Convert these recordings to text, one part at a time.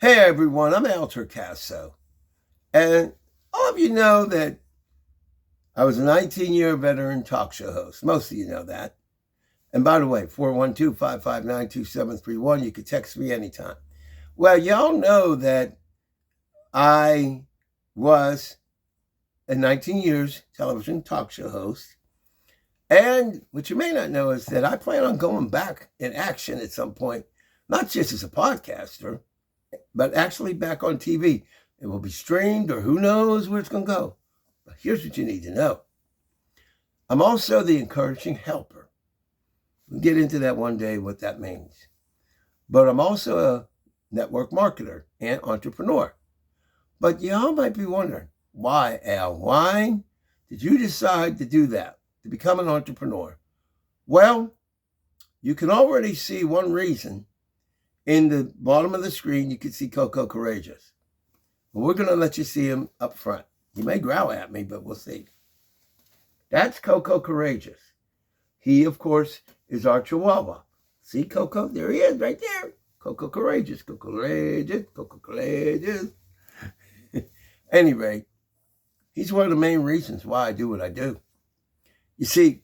Hey everyone, I'm Torcaso, and all of you know that I was a 19-year veteran talk show host. Most of you know that. And by the way, 412-559-2731, you can text me anytime. Well, y'all know that I was a 19 years television talk show host. And what you may not know is that I plan on going back in action at some point, not just as a podcaster, but actually back on TV. It will be streamed, or who knows where it's going to go. But here's what you need to know. I'm also the encouraging helper. We'll get into that one day, what that means. But I'm also a network marketer and entrepreneur. But y'all might be wondering, why, Al? Why did you decide to do that, to become an entrepreneur? Well, you can already see one reason. In the bottom of the screen, you can see Coco Courageous. Well, we're going to let you see him up front. He may growl at me, but we'll see. That's Coco Courageous. He, of course, is our Chihuahua. See Coco? There he is, right there. Coco Courageous, Coco Courageous, Coco Courageous. Any rate, he's one of the main reasons why I do what I do. You see,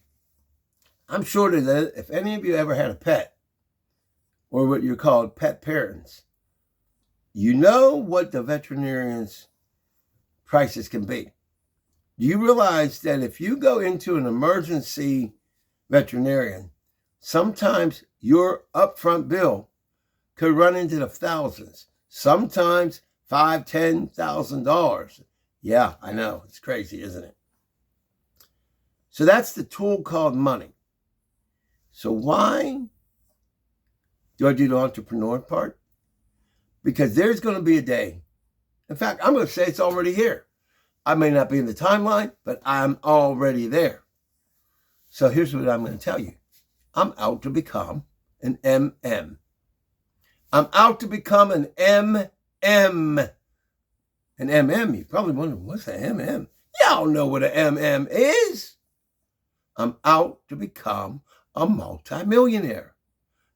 I'm sure that if any of you ever had a pet, or what you're called pet parents, you know what the veterinarian's prices can be. Do you realize that if you go into an emergency veterinarian, sometimes your upfront bill could run into the thousands, sometimes $5,000, $10,000. Yeah, I know, it's crazy, isn't it? So that's the tool called money. So why do I do the entrepreneur part? Because there's going to be a day. In fact, I'm going to say it's already here. I may not be in the timeline, but I'm already there. So here's what I'm going to tell you. I'm out to become an MM. I'm out to become an MM. An MM, you're probably wondering, what's an MM? Y'all know what an MM is. I'm out to become a multimillionaire.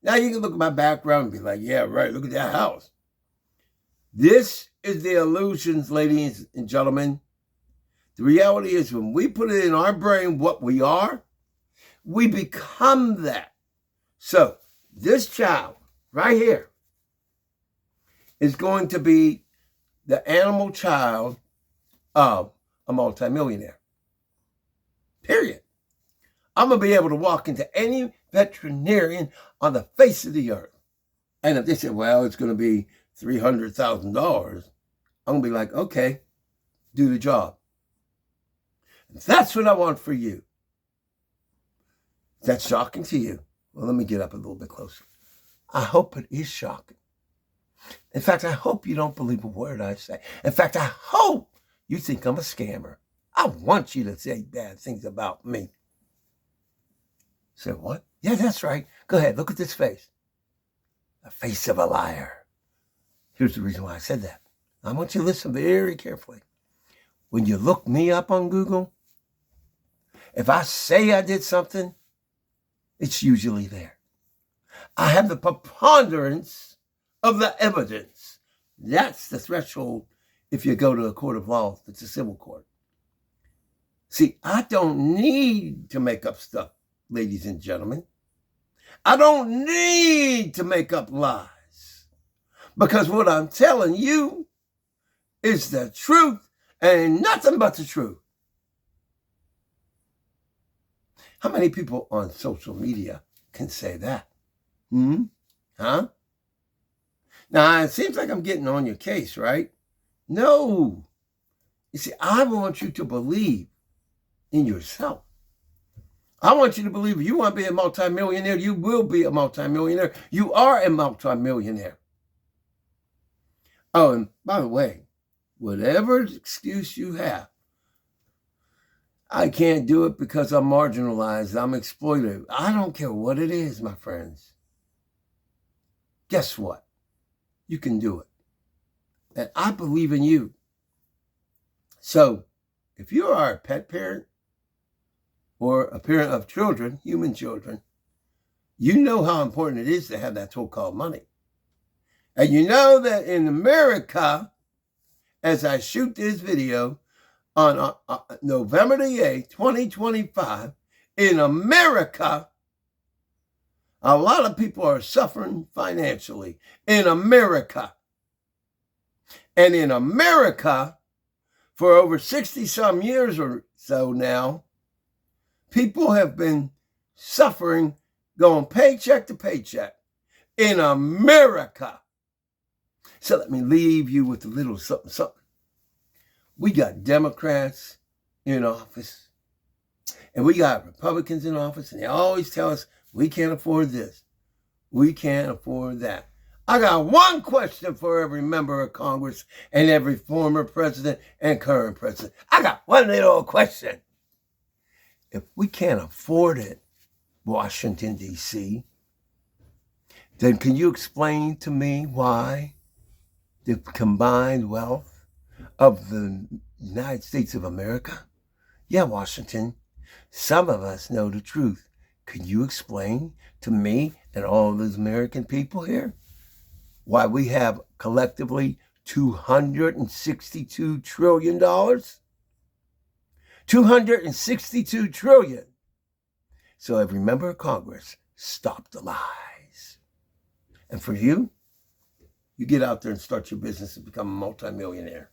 Now you can look at my background and be like, yeah, right, look at that house. This is the illusions, ladies and gentlemen. The reality is when we put it in our brain what we are, we become that. So this child right here is going to be the animal child of a multimillionaire. Period. I'm going to be able to walk into any veterinarian on the face of the earth. And if they say, well, it's going to be $300,000, I'm going to be like, okay, do the job. That's what I want for you. Is that shocking to you? Well, let me get up a little bit closer. I hope it is shocking. In fact, I hope you don't believe a word I say. In fact, I hope you think I'm a scammer. I want you to say bad things about me. Say what? Yeah, that's right. Go ahead, look at this face. The face of a liar. Here's the reason why I said that. I want you to listen very carefully. When you look me up on Google, if I say I did something, it's usually there. I have the preponderance of the evidence. That's the threshold if you go to a court of law. It's a civil court. See, I don't need to make up stuff, ladies and gentlemen. I don't need to make up lies. Because what I'm telling you is the truth and nothing but the truth. How many people on social media can say that? Huh? Now, it seems like I'm getting on your case, right? No. You see, I want you to believe in yourself. I want you to believe if you want to be a multimillionaire, you will be a multimillionaire. You are a multimillionaire. Oh, and by the way, whatever excuse you have, I can't do it because I'm marginalized, I'm exploited. I don't care what it is, my friends. Guess what? You can do it. And I believe in you. So, if you are a pet parent or a parent of children, human children, you know how important it is to have that tool called money. And you know that in America, as I shoot this video on November the 8th, 2025, in America, a lot of people are suffering financially. In America. And in America, for over 60-some years or so now, people have been suffering, going paycheck to paycheck. In America. So let me leave you with a little something, something. We got Democrats in office, and we got Republicans in office, and they always tell us, we can't afford this. We can't afford that. I got one question for every member of Congress and every former president and current president. I got one little question. If we can't afford it, Washington, D.C., then can you explain to me why the combined wealth of the United States of America? Yeah, Washington, some of us know the truth. Can you explain to me and all of those American people here why we have collectively $262 trillion? $262 trillion. So every member of Congress, stop the lies. And for you, you get out there and start your business and become a multimillionaire.